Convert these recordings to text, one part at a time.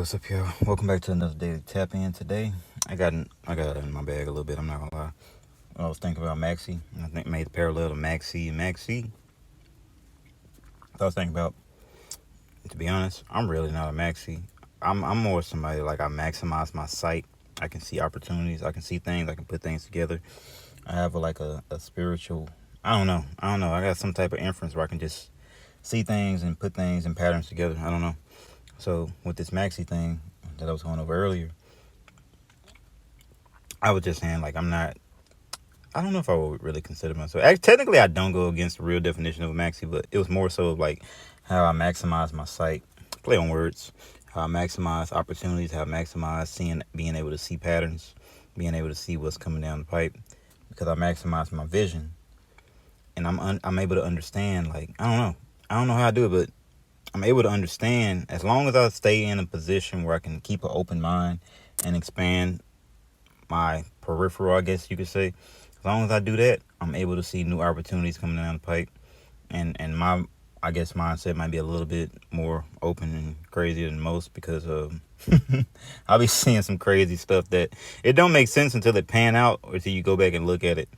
What's up, y'all? Welcome back to another daily tap in. Today, I got it in my bag a little bit. I'm not gonna lie. I was thinking about Maxi. I think made the parallel to Maxi and Maxi. I was thinking about, to be honest, I'm really not a Maxi. I'm more somebody like I maximize my sight. I can see opportunities. I can see things. I can put things together. I have a spiritual. I don't know. I got some type of inference where I can just see things and put things and patterns together. I don't know. So with this Maxi thing that I was going over earlier, I was just saying, like, I don't know if I would really consider myself. Technically, I don't go against the real definition of a Maxi, but it was more so like how I maximize my sight, play on words, how I maximize opportunities, how I maximize being able to see patterns, being able to see what's coming down the pipe, because I maximize my vision, and I'm able to understand, like, I don't know how I do it, but I'm able to understand, as long as I stay in a position where I can keep an open mind and expand my peripheral, I guess you could say. As long as I do that, I'm able to see new opportunities coming down the pipe. And my, I guess, mindset might be a little bit more open and crazier than most, because I'll be seeing some crazy stuff that it don't make sense until it pan out, or until you go back and look at it.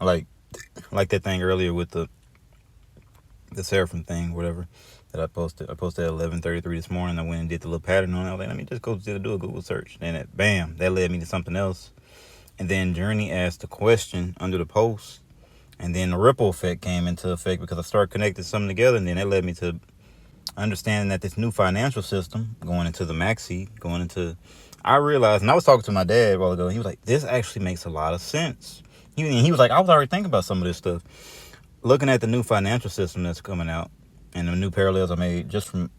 Like that thing earlier with the Seraphim thing, whatever, that I posted. I posted at 11:33 this morning. I went and did the little pattern on it. I was like, let me just go do a Google search. And bam, that led me to something else. And then Journey asked a question under the post. And then the ripple effect came into effect, because I started connecting something together. And then that led me to understanding that this new financial system, going into the Maxi, I realized, and I was talking to my dad a while ago, and he was like, this actually makes a lot of sense. He was like, I was already thinking about some of this stuff. Looking at the new financial system that's coming out, and the new parallels I made just from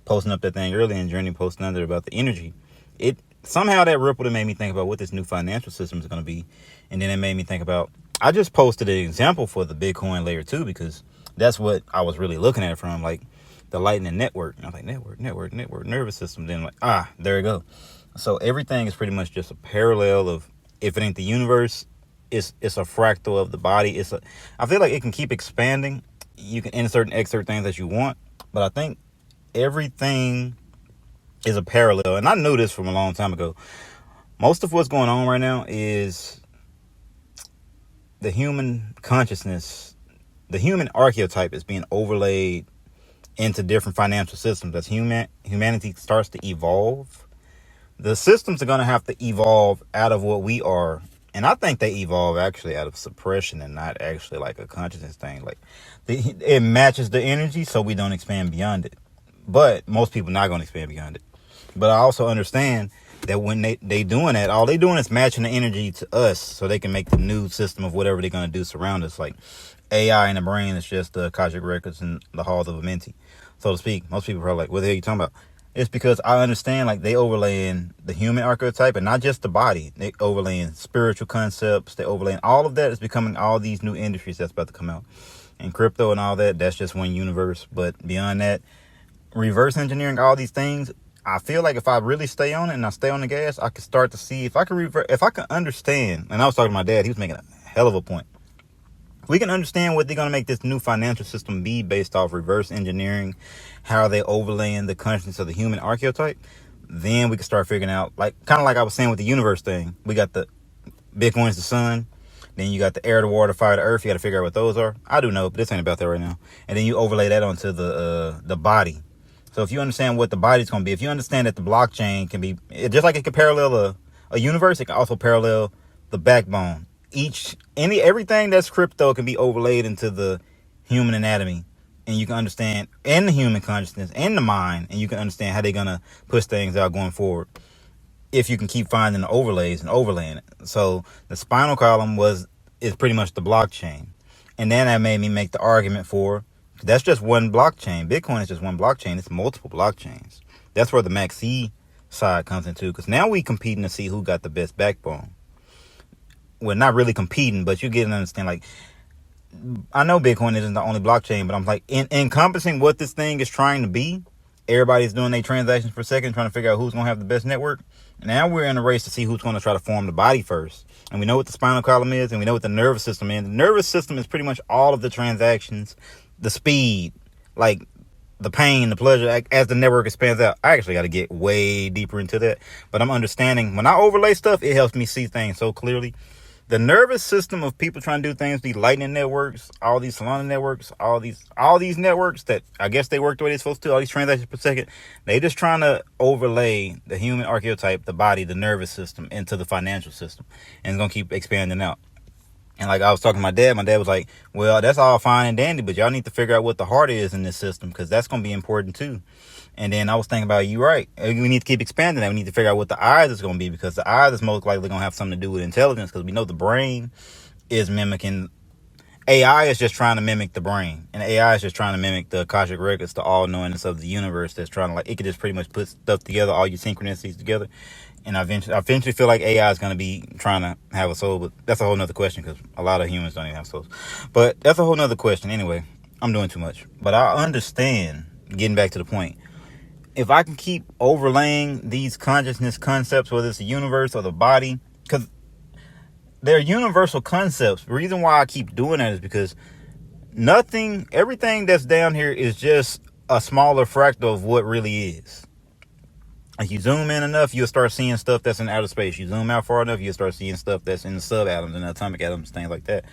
posting up that thing earlier, and Journey posting under about the energy, it somehow that rippled and made me think about what this new financial system is going to be. And then it made me think about, I just posted an example for the Bitcoin layer 2, because that's what I was really looking at from, like, the Lightning Network. And I was like, network, nervous system. Then like, there you go. So everything is pretty much just a parallel of, if it ain't the universe, it's a fractal of the body. I feel like it can keep expanding. You can insert and exert things that you want, but I think everything is a parallel. And I knew this from a long time ago. Most of what's going on right now is the human consciousness, the human archetype is being overlaid into different financial systems. As humanity starts to evolve, the systems are going to have to evolve out of what we are. And I think they evolve actually out of suppression, and not actually like a consciousness thing. Like, it matches the energy, so we don't expand beyond it. But most people not going to expand beyond it. But I also understand that when they doing that, all they doing is matching the energy to us, so they can make the new system of whatever they're going to do surround us. Like AI in the brain is just the Akashic records and the halls of Amenti, so to speak. Most people are like, what the hell are you talking about? It's because I understand, like, they overlaying the human archetype, and not just the body. They overlaying spiritual concepts. They overlaying all of that. Is becoming all these new industries that's about to come out. And crypto and all that, that's just one universe. But beyond that, reverse engineering all these things, I feel like if I really stay on it and I stay on the gas, I can start to see if I can understand. And I was talking to my dad. He was making a hell of a point. We can understand what they're going to make this new financial system be based off reverse engineering, how they overlaying the consciousness of the human archetype. Then we can start figuring out, like, kind of like I was saying with the universe thing. We got the Bitcoin's the sun. Then you got the air, the water, fire, the earth. You got to figure out what those are. I do know, but this ain't about that right now. And then you overlay that onto the body. So if you understand what the body's going to be, if you understand that the blockchain can be, just like it can parallel a universe, it can also parallel the backbone. Everything that's crypto can be overlaid into the human anatomy, and you can understand, and the human consciousness and the mind, and you can understand how they're going to push things out going forward, if you can keep finding the overlays and overlaying it. So the spinal column is pretty much the blockchain. And then that made me make the argument for, that's just one blockchain. Bitcoin is just one blockchain. It's multiple blockchains. That's where the Maxi side comes into, because now we competing to see who got the best backbone. Well, not really competing, but you get to understand, like, I know Bitcoin isn't the only blockchain, but I'm like, encompassing what this thing is trying to be. Everybody's doing their transactions per second, trying to figure out who's going to have the best network. Now we're in a race to see who's going to try to form the body first. And we know what the spinal column is, and we know what the nervous system is. The nervous system is pretty much all of the transactions, the speed. Like, the pain, the pleasure, like, as the network expands out. I actually got to get way deeper into that. But I'm understanding when I overlay stuff, it helps me see things so clearly. The nervous system of people trying to do things, these lightning networks, all these Solana networks, all these networks that I guess they work the way they're supposed to, all these transactions per second, they just trying to overlay the human archetype, the body, the nervous system into the financial system. And it's going to keep expanding out. And like I was talking to my dad was like, well, that's all fine and dandy, but y'all need to figure out what the heart is in this system, because that's going to be important too. And then I was thinking about, you right, we need to keep expanding that. We need to figure out what the eyes is going to be, because the eyes is most likely going to have something to do with intelligence, because we know the brain is mimicking. AI is just trying to mimic the brain, and AI is just trying to mimic the Akashic records, the all-knowingness of the universe. That's trying to, like, it could just pretty much put stuff together, all your synchronicities together. And I eventually feel like AI is going to be trying to have a soul, but that's a whole nother question, because a lot of humans don't even have souls. But that's a whole nother question. Anyway, I'm doing too much. But I understand, getting back to the point, if I can keep overlaying these consciousness concepts, whether it's the universe or the body, because they're universal concepts. The reason why I keep doing that is because everything that's down here is just a smaller fractal of what really is. If you zoom in enough, you'll start seeing stuff that's in outer space. You zoom out far enough, you'll start seeing stuff that's in the subatoms and atomic atoms, things like that.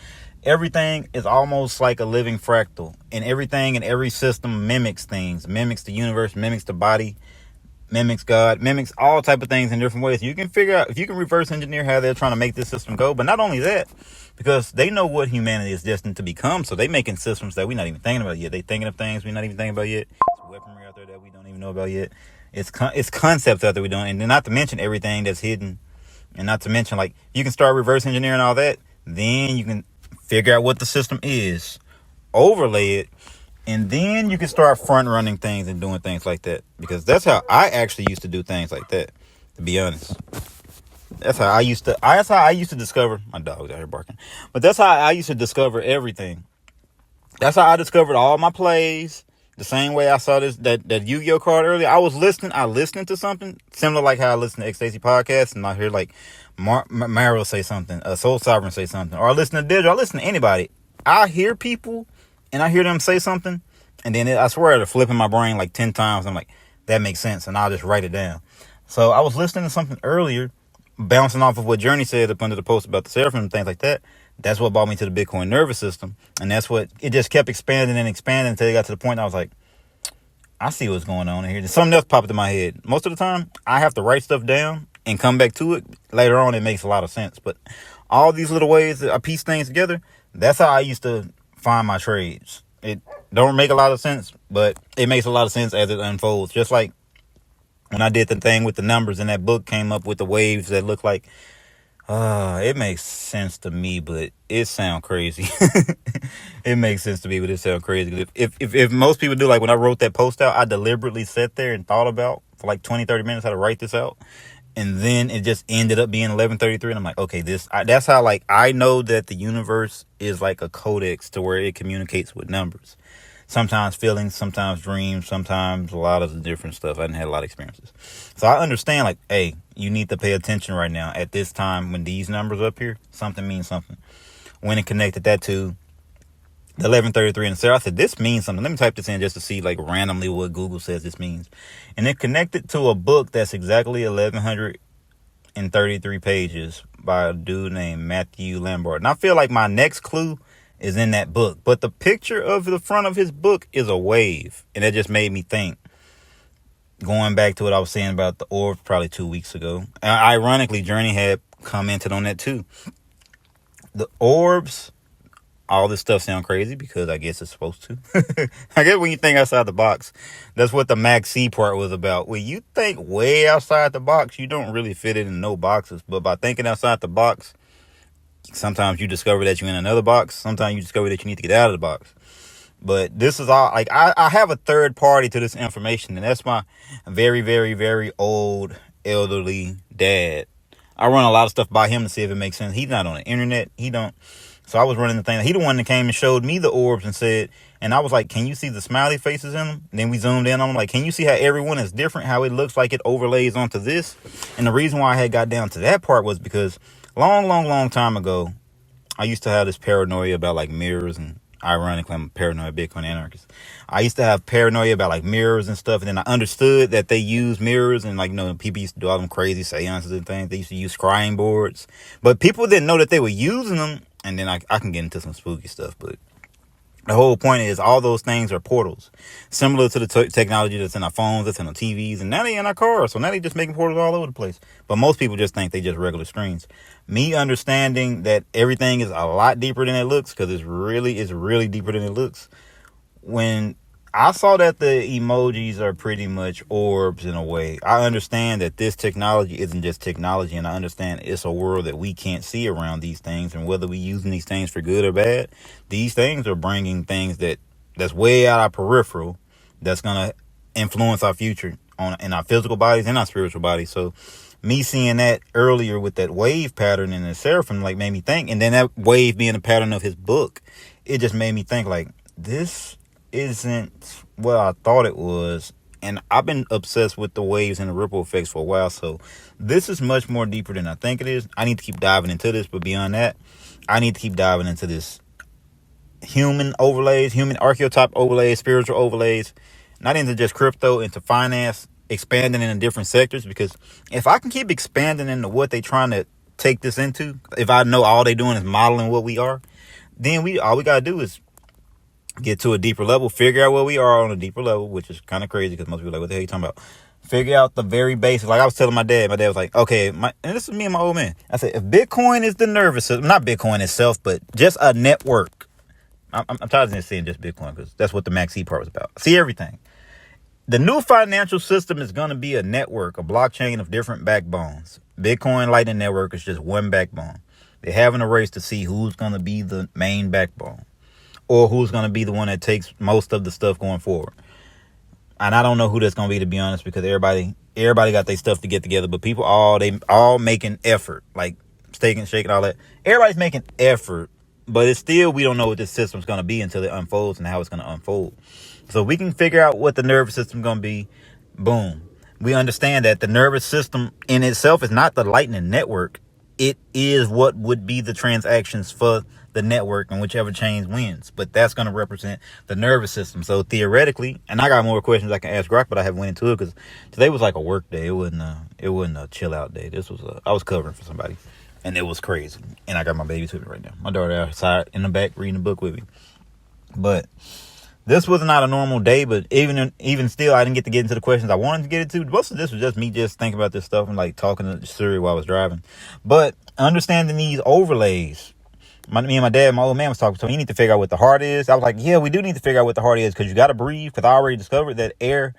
Everything is almost like a living fractal, and everything in every system mimics things, mimics the universe, mimics the body, mimics God, mimics all type of things in different ways. You can figure out, if you can reverse engineer how they're trying to make this system go. But not only that, because they know what humanity is destined to become, so they making systems that we're not even thinking about yet. They thinking of things we're not even thinking about yet. It's weaponry out there that we don't even know about yet. It's concepts out there we don't, and not to mention everything that's hidden, and not to mention, like, you can start reverse engineering all that, then you can figure out what the system is, overlay it, and then you can start front running things and doing things like that. Because that's how I actually used to do things like that, to be honest. That's how I used to discover, my dog's out here barking, but that's how I used to discover everything. That's how I discovered all my plays. The same way I saw that Yu-Gi-Oh card earlier. I listened to something similar, like how I listen to Ecstasy podcast, and I hear like Mario say something, Soul Sovereign say something, or I listen to Digital, I listen to anybody. I hear people, and I hear them say something, and then I swear it'll flip in my brain like 10 times. I'm like, that makes sense, and I'll just write it down. So I was listening to something earlier, bouncing off of what Journey said up under the post about the Seraphim and things like that. That's what brought me to the Bitcoin nervous system. And that's what, it just kept expanding and expanding until it got to the point I was like, I see what's going on here. Something else popped in my head. Most of the time, I have to write stuff down and come back to it. Later on, it makes a lot of sense. But all these little ways that I piece things together, that's how I used to find my trades. It don't make a lot of sense, but it makes a lot of sense as it unfolds. Just like when I did the thing with the numbers, and that book came up with the waves that look like, it makes sense to me, but it sounds crazy. It makes sense to me, but it sounds crazy. If most people do, like when I wrote that post out, I deliberately sat there and thought about for like 20-30 minutes how to write this out. And then it just ended up being 11:33, and I'm like, okay, that's how, like, I know that the universe is like a codex to where it communicates with numbers. Sometimes feelings, sometimes dreams, sometimes a lot of the different stuff. I didn't have a lot of experiences. So I understand, like, hey, you need to pay attention right now at this time when these numbers up here, something means something. When it connected that to the 11:33 and Sarah, I said, this means something. Let me type this in just to see, like, randomly what Google says this means. And it connected to a book that's exactly 1,133 pages by a dude named Matthew Lambert. And I feel like my next clue is in that book. But the picture of the front of his book is a wave. And that just made me think. Going back to what I was saying about the orbs probably 2 weeks ago. Ironically, Journey had commented on that too. The orbs, all this stuff sound crazy because I guess it's supposed to. I guess when you think outside the box, that's what the Max C part was about. When you think way outside the box, you don't really fit it in no boxes. But by thinking outside the box, sometimes you discover that you're in another box. Sometimes you discover that you need to get out of the box. But this is all, like, I have a third party to this information, and that's my very, very, very old, elderly dad. I run a lot of stuff by him to see if it makes sense. He's not on the internet. He don't. So I was running the thing. He the one that came and showed me the orbs and said, and I was like, can you see the smiley faces in them? And then we zoomed in on them. Like, can you see how everyone is different? How it looks like it overlays onto this? And the reason why I had got down to that part was because long time ago, I used to have this paranoia about, like, mirrors and Ironically, I'm a paranoid Bitcoin anarchist. I used to have paranoia about like mirrors and stuff, and then I understood that they use mirrors, and like, people used to do all them crazy seances and things. They used to use scrying boards, but people didn't know that they were using them. And then I can get into some spooky stuff, but the whole point is all those things are portals, similar to the technology that's in our phones, that's in our TVs, and now they in our cars. So now they just making portals all over the place. But most people just think they just regular screens. Me understanding that everything is a lot deeper than it looks, because it's really deeper than it looks. When I saw that the emojis are pretty much orbs in a way, I understand that this technology isn't just technology, and I understand it's a world that we can't see around these things, and whether we're using these things for good or bad, these things are bringing things that's way out our peripheral, that's going to influence our future in our physical bodies and our spiritual bodies. So me seeing that earlier with that wave pattern in the Seraphim like made me think, and then that wave being a pattern of his book, it just made me think like, this isn't what I thought it was. And I've been obsessed with the waves and the ripple effects for a while, so this is much more deeper than I think it is. I need to keep diving into this, but beyond that, I need to keep diving into this human overlays, human archetype overlays, spiritual overlays, not into just crypto, into finance, expanding into different sectors. Because if I can keep expanding into what they trying to take this into, if I know all they doing is modeling what we are, then all we gotta do is get to a deeper level, figure out where we are on a deeper level, which is kind of crazy because most people are like, what the hell are you talking about? Figure out the very basics. Like I was telling my dad was like, okay, and this is me and my old man. I said, if Bitcoin is the nervous system, not Bitcoin itself, but just a network. I'm tired of saying just Bitcoin because that's what the Max E part was about. See everything. The new financial system is going to be a network, a blockchain of different backbones. Bitcoin Lightning Network is just one backbone. They're having a race to see who's going to be the main backbone, or who's going to be the one that takes most of the stuff going forward. And I don't know who that's going to be, to be honest, because everybody got their stuff to get together, but people they all making effort, like staking, shaking, all that. Everybody's making effort, but it's still, we don't know what this system's going to be until it unfolds and how it's going to unfold. So we can figure out what the nervous system is going to be. Boom. We understand that the nervous system in itself is not the Lightning Network. It is what would be the transactions for the network, and whichever chain wins. But that's going to represent the nervous system. So theoretically, and I got more questions I can ask Grok, but I haven't went into it because today was like a work day. It wasn't a chill out day. I was covering for somebody, and it was crazy. And I got my baby with me right now. My daughter outside in the back reading a book with me. But this was not a normal day, but even still, I didn't get into the questions I wanted to get into. Most of this was just me just thinking about this stuff and like talking to Siri while I was driving. But understanding these overlays, me and my dad, my old man was talking to me, you need to figure out what the heart is. I was like, yeah, we do need to figure out what the heart is, because you got to breathe, because I already discovered that air,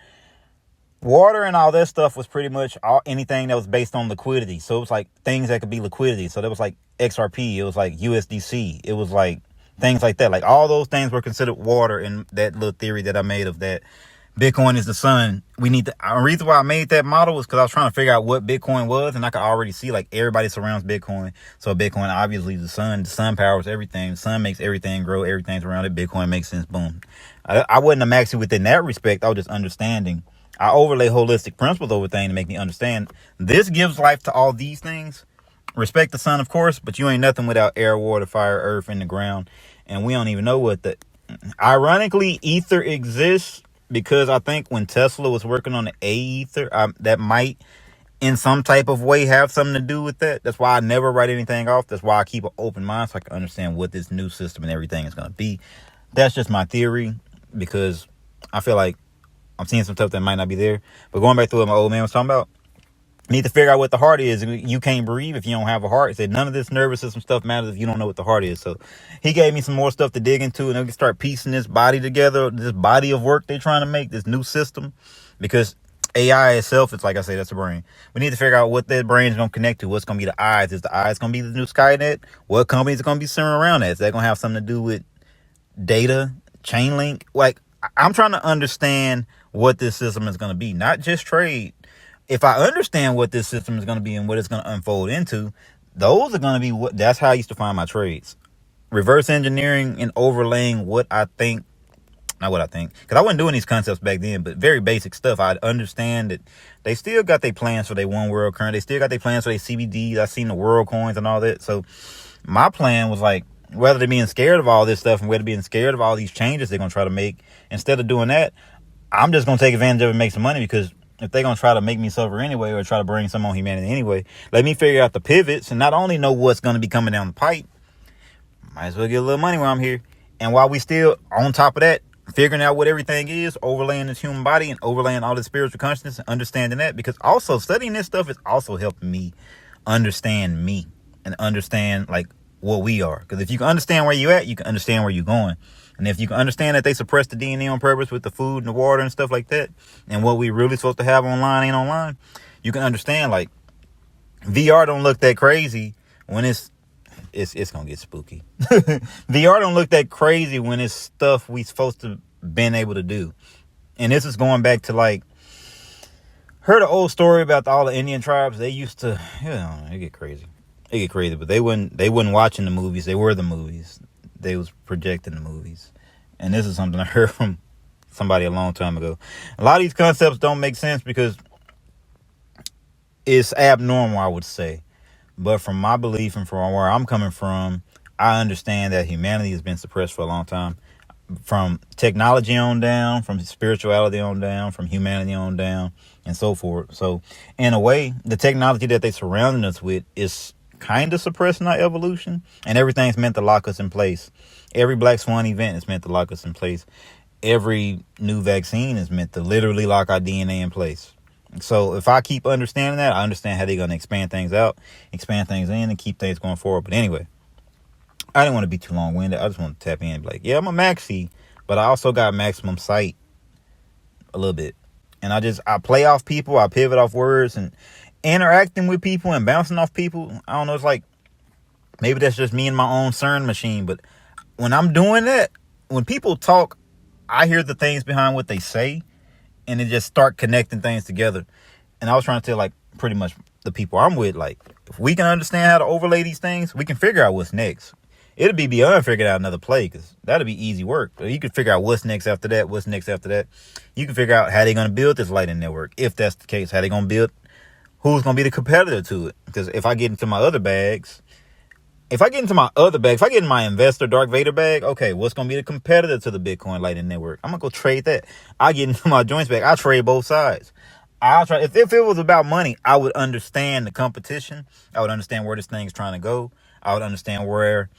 water, and all that stuff was pretty much anything that was based on liquidity. So it was like things that could be liquidity. So there was like XRP, it was like USDC, it was like things like that. Like all those things were considered water in that little theory that I made of that Bitcoin is the sun. The reason why I made that model was because I was trying to figure out what Bitcoin was, and I could already see like everybody surrounds Bitcoin. So Bitcoin, obviously the sun powers everything. The sun makes everything grow. Everything's around it. Bitcoin makes sense. Boom. I wasn't a maxi within that respect. I was just understanding. I overlay holistic principles over things to make me understand. This gives life to all these things. Respect the sun, of course, but you ain't nothing without air, water, fire, earth, and the ground. And we don't even know what ironically, ether exists, because I think when Tesla was working on the ether, that might in some type of way have something to do with that. That's why I never write anything off. That's why I keep an open mind, so I can understand what this new system and everything is going to be. That's just my theory, because I feel like I'm seeing some stuff that might not be there. But going back to what my old man was talking about, need to figure out what the heart is. You can't breathe if you don't have a heart. He said none of this nervous system stuff matters if you don't know what the heart is. So he gave me some more stuff to dig into, and we can start piecing this body together, this body of work they're trying to make, this new system. Because AI itself, it's like I say, that's the brain. We need to figure out what that brain is going to connect to. What's going to be the eyes? Is the eyes going to be the new Skynet? What companies are going to be centered around that? Is that going to have something to do with data, chain link? Like, I'm trying to understand what this system is going to be, not just trade. If I understand what this system is going to be and what it's going to unfold into, those are going to be that's how I used to find my trades. Reverse engineering and overlaying what I think, not what I think, because I wasn't doing these concepts back then, but very basic stuff. I understand that they still got their plans for their one world currency. They still got their plans for their CBDs. I seen the world coins and all that. So my plan was like, whether they're being scared of all this stuff and whether they're being scared of all these changes they're going to try to make, instead of doing that, I'm just going to take advantage of it and make some money, because if they're going to try to make me suffer anyway or try to bring some on humanity anyway, let me figure out the pivots and not only know what's going to be coming down the pipe, might as well get a little money while I'm here. And while we still on top of that, figuring out what everything is, overlaying this human body and overlaying all this spiritual consciousness and understanding that, because also studying this stuff is also helping me understand me and understand like what we are. Because if you can understand where you at, you can understand where you're going. And if you can understand that they suppress the DNA on purpose with the food and the water and stuff like that, and what we really supposed to have online ain't online, you can understand like VR don't look that crazy when it's gonna get spooky. VR don't look that crazy when it's stuff we supposed to been able to do. And this is going back to like, heard an old story about all the Indian tribes. They used to, they get crazy. They get crazy, but they wasn't watching the movies. They were the movies. They was projecting the movies. And this is something I heard from somebody a long time ago. A lot of these concepts don't make sense because it's abnormal, I would say. But from my belief and from where I'm coming from, I understand that humanity has been suppressed for a long time. From technology on down, from spirituality on down, from humanity on down, and so forth. So, in a way, the technology that they surrounding us with is kind of suppressing our evolution, and everything's meant to lock us in place. Every Black Swan event is meant to lock us in place. Every new vaccine is meant to literally lock our DNA in place. So if I keep understanding that, I understand how they're going to expand things out, expand things in, and keep things going forward. But anyway, I didn't want to be too long-winded. I just want to tap in and be like, yeah, I'm a maxi, but I also got maximum sight a little bit. And I play off people, I pivot off words, and interacting with people and bouncing off people. I don't know, it's like, maybe that's just me and my own CERN machine, but when I'm doing that, when people talk, I hear the things behind what they say, and it just start connecting things together. And I was trying to tell, like, pretty much the people I'm with, like, if we can understand how to overlay these things, we can figure out what's next. It'll be beyond figuring out another play, because that'll be easy work. You can figure out what's next after that, what's next after that. You can figure out how they're going to build this lighting network. If that's the case, how they're going to build, who's going to be the competitor to it. Because if I get into my other bags, if I get in my investor Dark Vader bag, okay, what's going to be the competitor to the Bitcoin Lighting Network? I'm going to go trade that. I get into my joints bag, I trade both sides. I'll try. If it was about money, I would understand the competition. I would understand where this thing's trying to go. I would understand where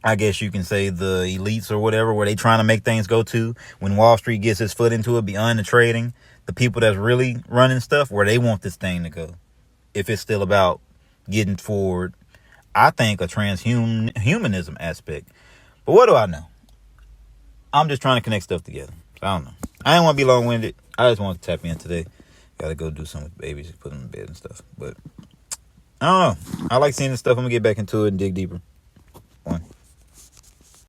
I guess you can say the elites or whatever, where they trying to make things go to. When Wall Street gets its foot into it beyond the trading, the people that's really running stuff, where they want this thing to go. If it's still about getting forward, I think, a transhumanism aspect. But what do I know? I'm just trying to connect stuff together. So I don't know. I didn't want to be long-winded. I just wanted to tap in today. Got to go do something with babies, put them in bed and stuff. But I don't know. I like seeing this stuff. I'm going to get back into it and dig deeper.